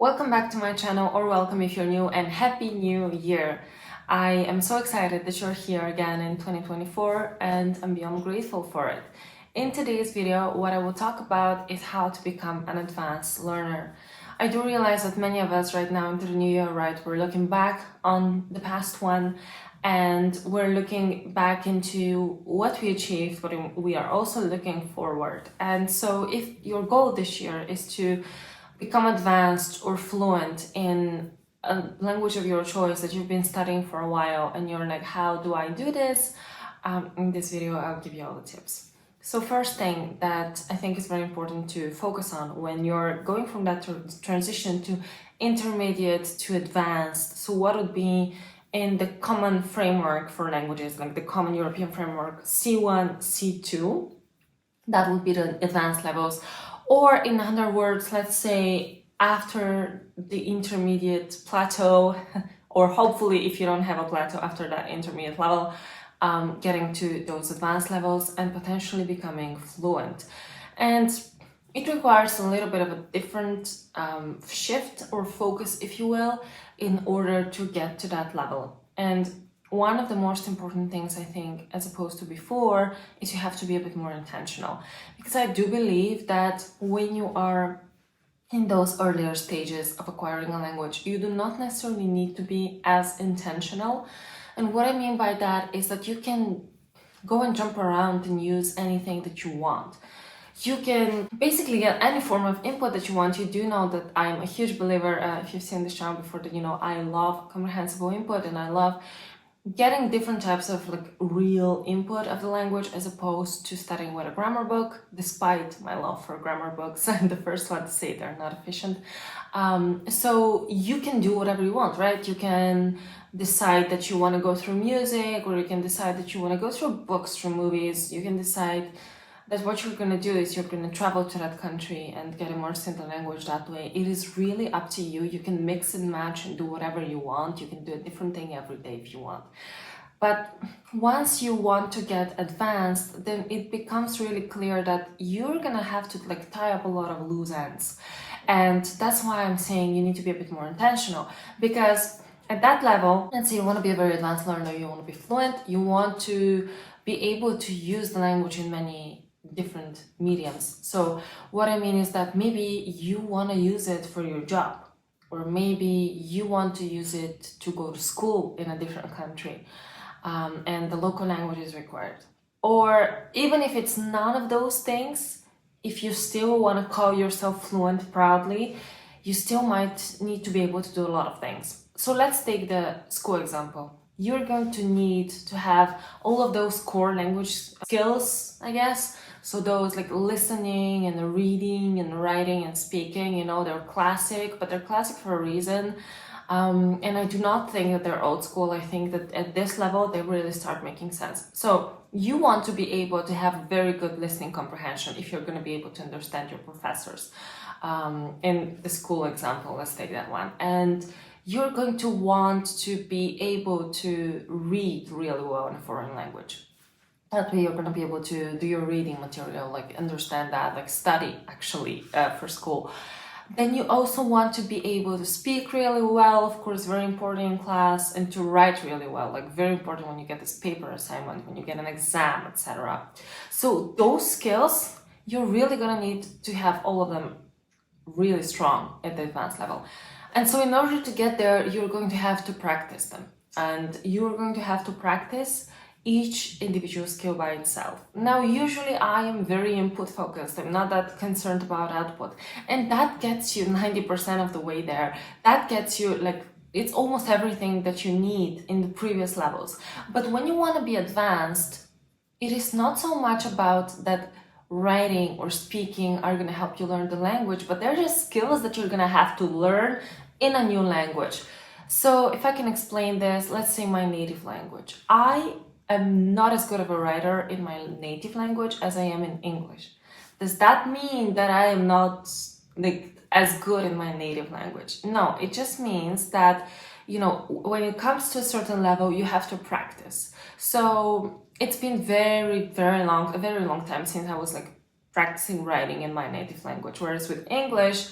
Welcome back to my channel, or welcome if you're new, and Happy New Year! I am so excited that you're here again in 2024 and I'm beyond grateful for it. In today's video, what I will talk about is how to become an advanced learner. I do realize that many of us right now into the new year, right, we're looking back on the past one and we're looking back into what we achieved, but we are also looking forward. And so if your goal this year is to become advanced or fluent in a language of your choice that you've been studying for a while and you're like, how do I do this? In this video, I'll give you all the tips. So first thing that I think is very important to focus on when you're going from that transition to intermediate to advanced. So what would be in the common framework for languages, like the common European framework, C1, C2, that would be the advanced levels. Or in other words, let's say after the intermediate plateau, or hopefully if you don't have a plateau after that intermediate level, getting to those advanced levels and potentially becoming fluent. And it requires a little bit of a different shift or focus, if you will, in order to get to that level. And one of the most important things, I think, as opposed to before, is you have to be a bit more intentional. Because I do believe that when you are in those earlier stages of acquiring a language, you do not necessarily need to be as intentional. And what I mean by that is that you can go and jump around and use anything that you want. You can basically get any form of input that you want. You do know that I'm a huge believer, if you've seen this channel before, that you know I love comprehensible input and I love getting different types of like real input of the language as opposed to studying with a grammar book, despite my love for grammar books. I'm the first one to say they're not efficient. So you can do whatever you want, right? You can decide that you want to go through music, or you can decide that you want to go through books, through movies. You can decide that what you're going to do is you're going to travel to that country and get immersed in the language that way. It is really up to you. You can mix and match and do whatever you want. You can do a different thing every day if you want. But once you want to get advanced, then it becomes really clear that you're going to have to like tie up a lot of loose ends. And that's why I'm saying you need to be a bit more intentional, because at that level, let's say you want to be a very advanced learner, you want to be fluent, you want to be able to use the language in many different mediums. So what I mean is that maybe you want to use it for your job, or maybe you want to use it to go to school in a different country, and the local language is required. Or even if it's none of those things, if you still want to call yourself fluent proudly, you still might need to be able to do a lot of things. So let's take the school example. You're going to need to have all of those core language skills, I guess. So those like listening and reading and writing and speaking, you know, they're classic, but they're classic for a reason. And I do not think that they're old school. I think that at this level, they really start making sense. So you want to be able to have very good listening comprehension if you're going to be able to understand your professors. In the school example, let's take that one. And you're going to want to be able to read really well in a foreign language. That way you're going to be able to do your reading material, like understand that, like study actually for school. Then you also want to be able to speak really well, of course, very important in class, and to write really well, like very important when you get this paper assignment, when you get an exam, etc. So those skills, you're really going to need to have all of them really strong at the advanced level. And so in order to get there, you're going to have to practice them. And you're going to have to practice each individual skill by itself. Now, usually I am very input focused. I'm not that concerned about output. And that gets you 90% of the way there. That gets you like, it's almost everything that you need in the previous levels. But when you want to be advanced, it is not so much about that writing or speaking are going to help you learn the language, but they're just skills that you're going to have to learn in a new language. So if I can explain this, let's say my native language. I am not as good of a writer in my native language as I am in English. Does that mean that I am not like as good in my native language? No, it just means that, you know, when it comes to a certain level, you have to practice. So it's been a very long time since I was like practicing writing in my native language. Whereas with English,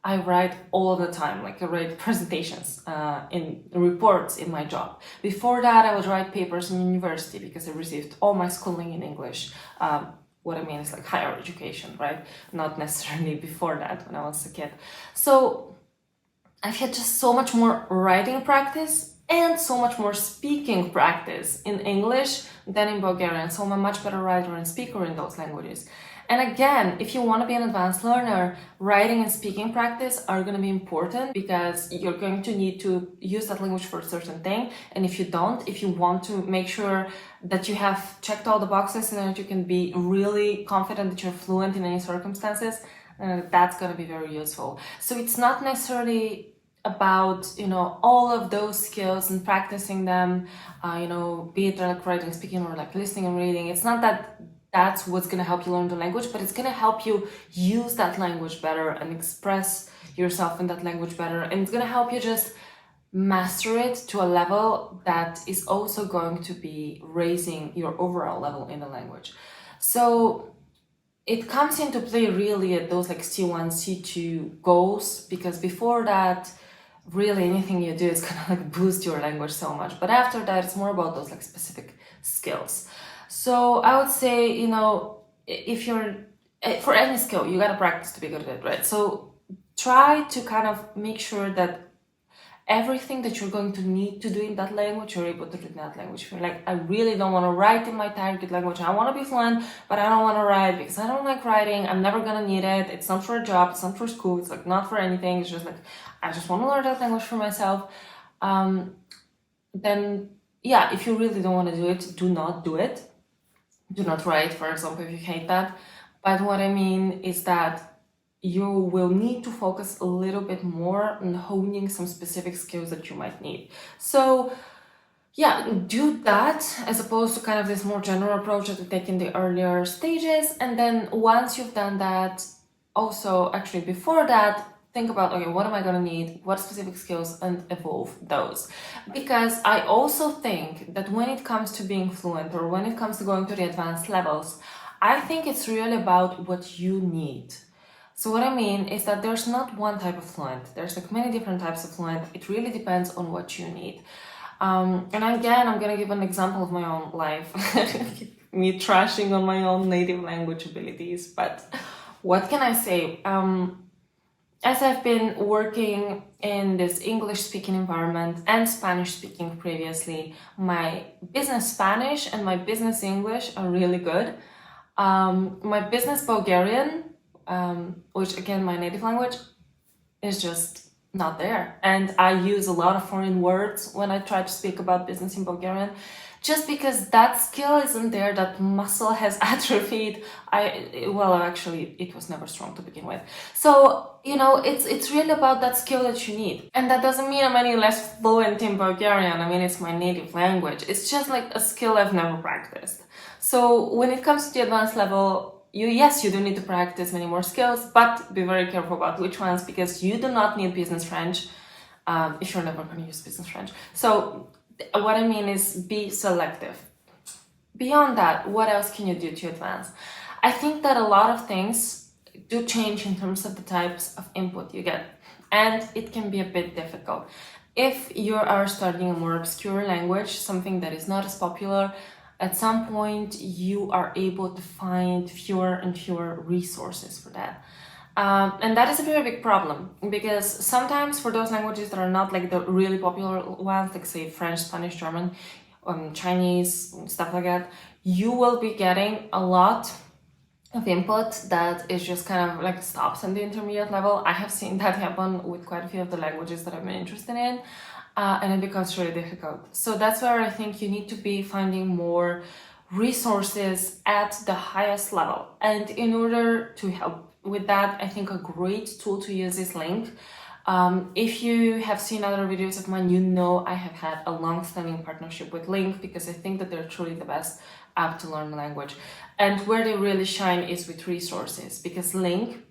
I write all the time, like I write presentations, in reports in my job. Before that, I would write papers in university because I received all my schooling in English. What I mean is like higher education, right? Not necessarily before that when I was a kid. So I've had just so much more writing practice and so much more speaking practice in English than in Bulgarian. So I'm a much better writer and speaker in those languages. And again, if you want to be an advanced learner, writing and speaking practice are going to be important because you're going to need to use that language for a certain thing. And if you don't, if you want to make sure that you have checked all the boxes and that you can be really confident that you're fluent in any circumstances, that's going to be very useful. So it's not necessarily about, all of those skills and practicing them, be it like writing, speaking, or like listening and reading. It's not that that's what's going to help you learn the language, but it's going to help you use that language better and express yourself in that language better. And it's going to help you just master it to a level that is also going to be raising your overall level in the language. So it comes into play really at those like C1, C2 goals, because before that, really anything you do is going to like boost your language so much. But after that, it's more about those like specific skills. So I would say, if you're, for any skill, you gotta practice to be good at it, right? So try to kind of make sure that everything that you're going to need to do in that language, you're able to do in that language. If you're like, I really don't want to write in my target language, I want to be fluent, but I don't want to write because I don't like writing, I'm never gonna need it, it's not for a job, it's not for school, it's like not for anything, it's just like, I just want to learn that language for myself, then yeah, if you really don't want to do it, do not do it. Do not write, for example, if you hate that. But what I mean is that you will need to focus a little bit more on honing some specific skills that you might need. So yeah, do that as opposed to kind of this more general approach that we take in the earlier stages. And then once you've done that, also actually before that, think about, okay, what am I going to need? What specific skills, and evolve those. Because I also think that when it comes to being fluent or when it comes to going to the advanced levels, I think it's really about what you need. So what I mean is that there's not one type of fluent. There's like many different types of fluent. It really depends on what you need. And again, I'm going to give an example of my own life. Me trashing on my own native language abilities. But what can I say? As I've been working in this English-speaking environment and Spanish-speaking previously, my business Spanish and my business English are really good. My business Bulgarian, which again, my native language, is just not there. And I use a lot of foreign words when I try to speak about business in Bulgarian. Just because that skill isn't there, that muscle has atrophied. Actually, it was never strong to begin with. So, it's really about that skill that you need. And that doesn't mean I'm any less fluent in Bulgarian. I mean, it's my native language. It's just like a skill I've never practiced. So when it comes to the advanced level, you do need to practice many more skills, but be very careful about which ones, because you do not need business French if you're never going to use business French. So what I mean is be selective. Beyond that, what else can you do to advance? I think that a lot of things do change in terms of the types of input you get, and it can be a bit difficult. If you are studying a more obscure language, something that is not as popular, at some point you are able to find fewer and fewer resources for that. And that is a very big problem, because sometimes for those languages that are not like the really popular ones, like say French, Spanish, German, Chinese, stuff like that, you will be getting a lot of input that is just kind of like stops on the intermediate level. I have seen that happen with quite a few of the languages that I've been interested in, and it becomes really difficult. So that's where I think you need to be finding more resources at the highest level. And in order to help with that, I think a great tool to use is Link. If you have seen other videos of mine, I have had a long-standing partnership with Link, because I think that they're truly the best app to learn the language. And where they really shine is with resources, because Link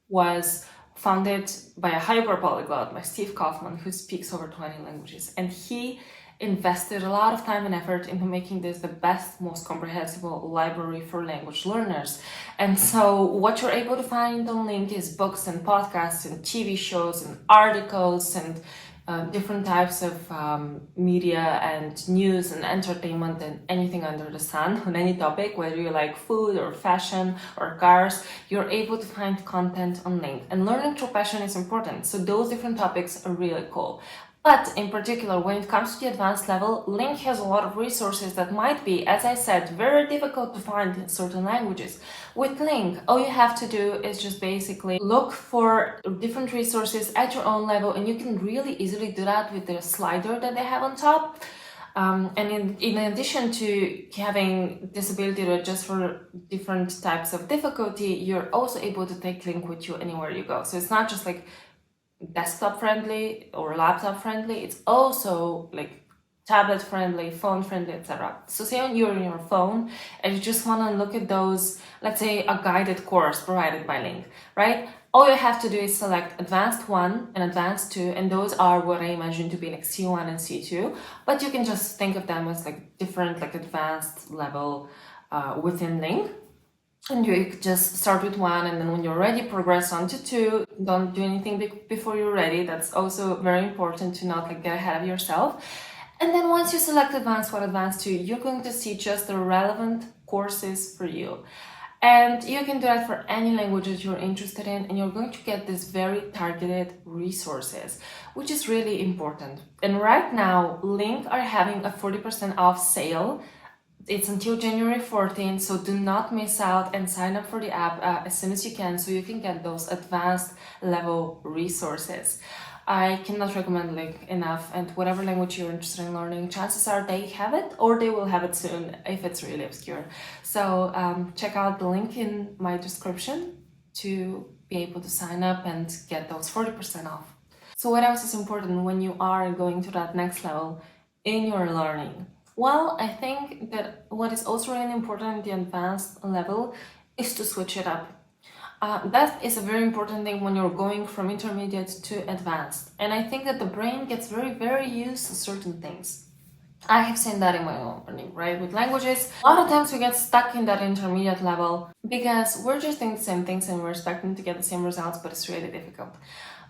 was founded by a hyperpolyglot, by Steve Kaufman, who speaks over 20 languages. And he invested a lot of time and effort into making this the best, most comprehensible library for language learners. And so what you're able to find on Link is books and podcasts and TV shows and articles and different types of media and news and entertainment and anything under the sun on any topic, whether you like food or fashion or cars, you're able to find content on Link. And learning through passion is important, so those different topics are really cool. But in particular, when it comes to the advanced level, Link has a lot of resources that might be, as I said, very difficult to find in certain languages. With Link, all you have to do is just basically look for different resources at your own level, and you can really easily do that with the slider that they have on top. And in addition to having this ability to adjust for different types of difficulty, you're also able to take Link with you anywhere you go. So it's not just like desktop friendly or laptop friendly, it's also like tablet friendly, phone friendly, etc. So say you're on your phone and you just want to look at those, let's say a guided course provided by Link, right? All you have to do is select Advanced 1 and Advanced 2, and those are what I imagine to be like C1 and C2, but you can just think of them as like different like advanced level within Link. And you just start with 1, and then when you're ready, progress on to 2. Don't do anything before you're ready. That's also very important to not like get ahead of yourself. And then once you select Advanced 1, Advanced 2, you're going to see just the relevant courses for you. And you can do that for any languages you're interested in, and you're going to get these very targeted resources, which is really important. And right now, Link are having a 40% off sale. It's until January 14th, so do not miss out and sign up for the app as soon as you can, so you can get those advanced level resources. I cannot recommend Link enough, and whatever language you're interested in learning, chances are they have it or they will have it soon if it's really obscure. So check out the link in my description to be able to sign up and get those 40% off. So what else is important when you are going to that next level in your learning? Well, I think that what is also really important at the advanced level is to switch it up. That is a very important thing when you're going from intermediate to advanced. And I think that the brain gets very, very used to certain things. I have seen that in my own learning, right? With languages, a lot of times we get stuck in that intermediate level because we're just doing the same things and we're expecting to get the same results, but it's really difficult.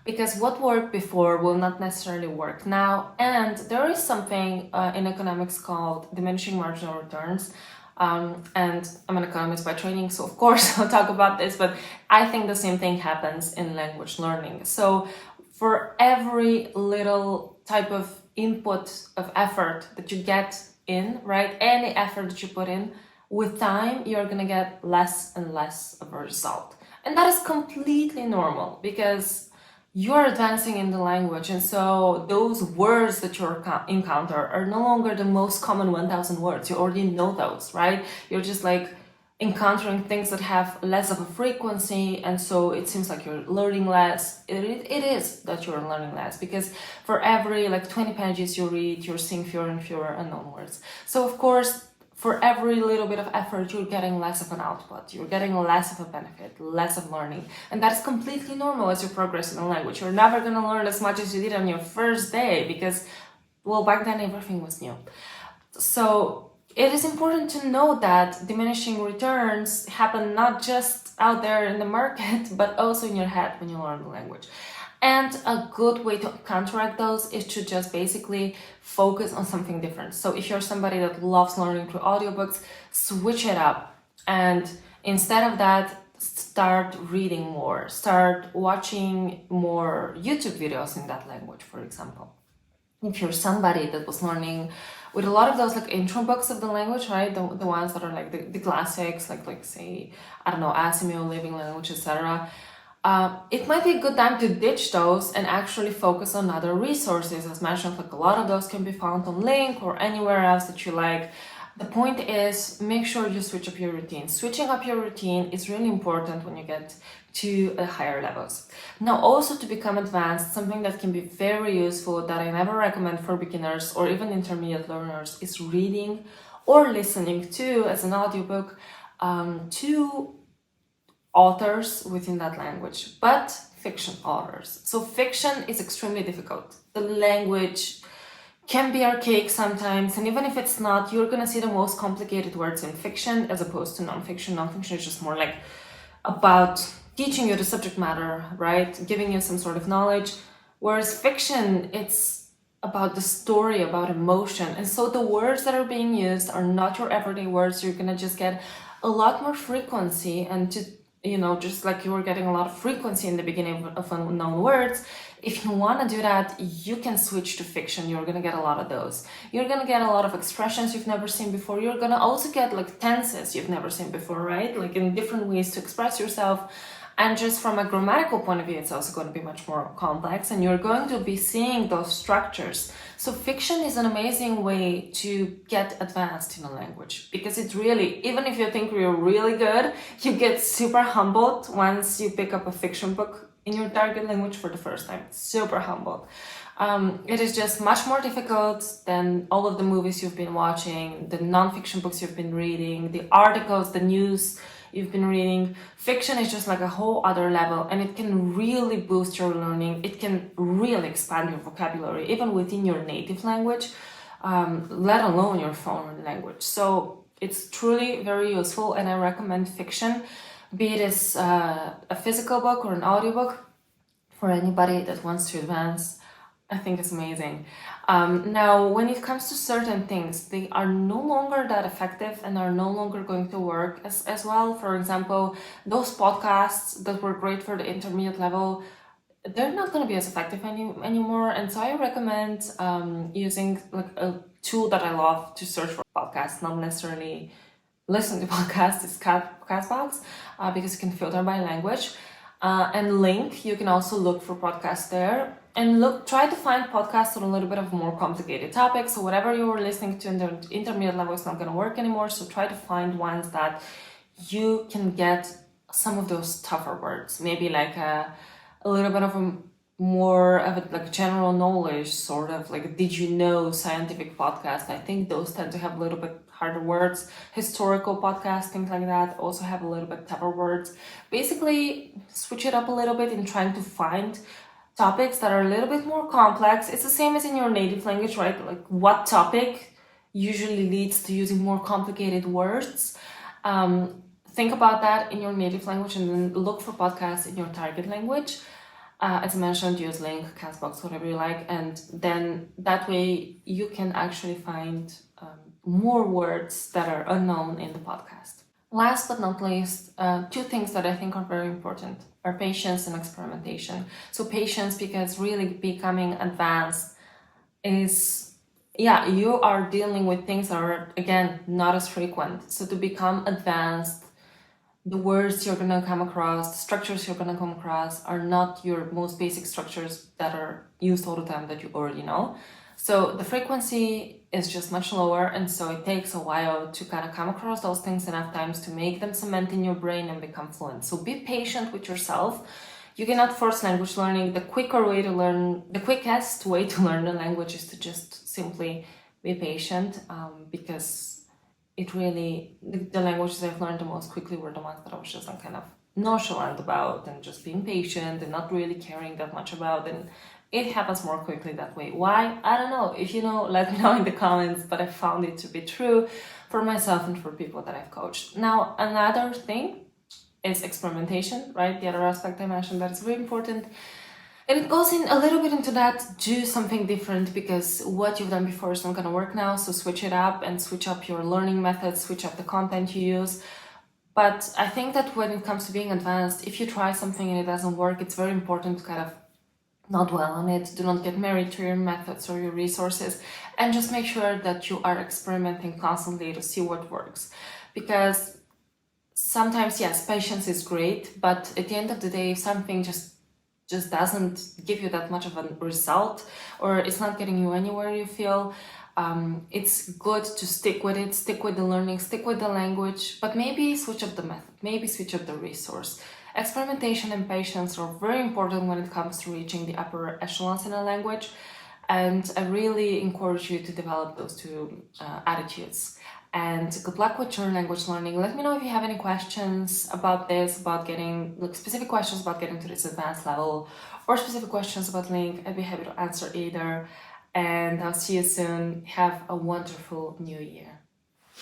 Because what worked before will not necessarily work now. And there is something in economics called diminishing marginal returns. And I'm an economist by training, so of course I'll talk about this, but I think the same thing happens in language learning. So for every little type of input of effort that you get in, right, any effort that you put in, with time, you're gonna get less and less of a result. And that is completely normal because you're advancing in the language, and so those words that you encounter are no longer the most common 1,000 words. You already know those, right? You're just like encountering things that have less of a frequency, and so it seems like you're learning less. It is that you're learning less because for every like 20 pages you read, you're seeing fewer and fewer unknown words. So of course, for every little bit of effort, you're getting less of an output, you're getting less of a benefit, less of learning. And that's completely normal as you progress in the language. You're never going to learn as much as you did on your first day because, well, back then everything was new. So it is important to know that diminishing returns happen not just out there in the market, but also in your head when you learn the language. And a good way to counteract those is to just basically focus on something different. So if you're somebody that loves learning through audiobooks, switch it up. And instead of that, start reading more, start watching more YouTube videos in that language, for example. If you're somebody that was learning with a lot of those like intro books of the language, right? The ones that are like the classics, like say, I don't know, Asimov, Living Language, etc. It might be a good time to ditch those and actually focus on other resources. As mentioned, like a lot of those can be found on Link or anywhere else that you like. The point is, make sure you switch up your routine. Switching up your routine is really important when you get to higher levels. Now, also to become advanced, something that can be very useful that I never recommend for beginners or even intermediate learners is reading or listening to, as an audiobook, to authors within that language, but fiction authors. So fiction is extremely difficult. The language can be archaic sometimes, and even if it's not, you're gonna see the most complicated words in fiction as opposed to nonfiction. Nonfiction is just more like about teaching you the subject matter, right? Giving you some sort of knowledge. Whereas fiction, it's about the story, about emotion. And so the words that are being used are not your everyday words. You're gonna just get a lot more frequency, and to, you know, just like you were getting a lot of frequency in the beginning of unknown words, if you want to do that, you can switch to fiction. You're gonna get a lot of those. You're gonna get a lot of expressions you've never seen before. You're gonna also get like tenses you've never seen before, right? Like in different ways to express yourself. And just from a grammatical point of view, it's also going to be much more complex, and you're going to be seeing those structures. So fiction is an amazing way to get advanced in a language, because it's really, even if you think you're really good, you get super humbled once you pick up a fiction book in your target language for the first time. Super humbled. It is just much more difficult than all of the movies you've been watching, the non-fiction books you've been reading, the articles, the news you've been reading. Fiction is just like a whole other level, and it can really boost your learning. It can really expand your vocabulary, even within your native language, let alone your foreign language. So it's truly very useful, and I recommend fiction, be it as a physical book or an audiobook, for anybody that wants to advance. I think it's amazing. Now, when it comes to certain things, they are no longer that effective and are no longer going to work as well. For example, those podcasts that were great for the intermediate level, they're not going to be as effective anymore. And so I recommend using like a tool that I love to search for podcasts, not necessarily listen to podcasts, is Castbox, because you can filter by language. And Link, you can also look for podcasts there, and try to find podcasts on a little bit of more complicated topics. So whatever you were listening to in the intermediate level is not going to work anymore. So try to find ones that you can get some of those tougher words, maybe like a little bit of a more of a like general knowledge, sort of like did you know scientific podcast. I think those tend to have a little bit harder words. Historical podcasts, things like that, also have a little bit tougher words. Basically, switch it up a little bit in trying to find topics that are a little bit more complex. It's the same as in your native language, right? Like what topic usually leads to using more complicated words. Think about that in your native language, and then look for podcasts in your target language. As I mentioned, use Link, Castbox, whatever you like, and then that way you can actually find more words that are unknown in the podcast. Last but not least, two things that I think are very important are patience and experimentation. So patience, because really becoming advanced is, you are dealing with things that are, again, not as frequent. So to become advanced, the words you're going to come across, the structures you're going to come across are not your most basic structures that are used all the time that you already know. So the frequency is just much lower, and so it takes a while to kind of come across those things enough times to make them cement in your brain and become fluent. So be patient with yourself. You cannot force language learning. The quickest way to learn the language is to just simply be patient, because it really, the languages I've learned the most quickly were the ones that I was just kind of nonchalant about and just being patient and not really caring that much about, and it happens more quickly that way. Why? I don't know. If you know, let me know in the comments, but I found it to be true for myself and for people that I've coached. Now, another thing is experimentation, right? The other aspect I mentioned that is very important. And it goes in a little bit into that, do something different, because what you've done before is not going to work now. So switch it up and switch up your learning methods, switch up the content you use. But I think that when it comes to being advanced, if you try something and it doesn't work, it's very important to kind of not dwell on it. Do not get married to your methods or your resources, and just make sure that you are experimenting constantly to see what works. Because sometimes, yes, patience is great, but at the end of the day, if something just doesn't give you that much of a result, or it's not getting you anywhere you feel, it's good to stick with it, stick with the learning, stick with the language, but maybe switch up the method, maybe switch up the resource. Experimentation and patience are very important when it comes to reaching the upper echelons in a language, and I really encourage you to develop those two attitudes. And good luck with your language learning. Let me know if you have any questions about this, about getting, like specific questions about getting to this advanced level, or specific questions about Link. I'd be happy to answer either. and I'll see you soon. Have a wonderful new year.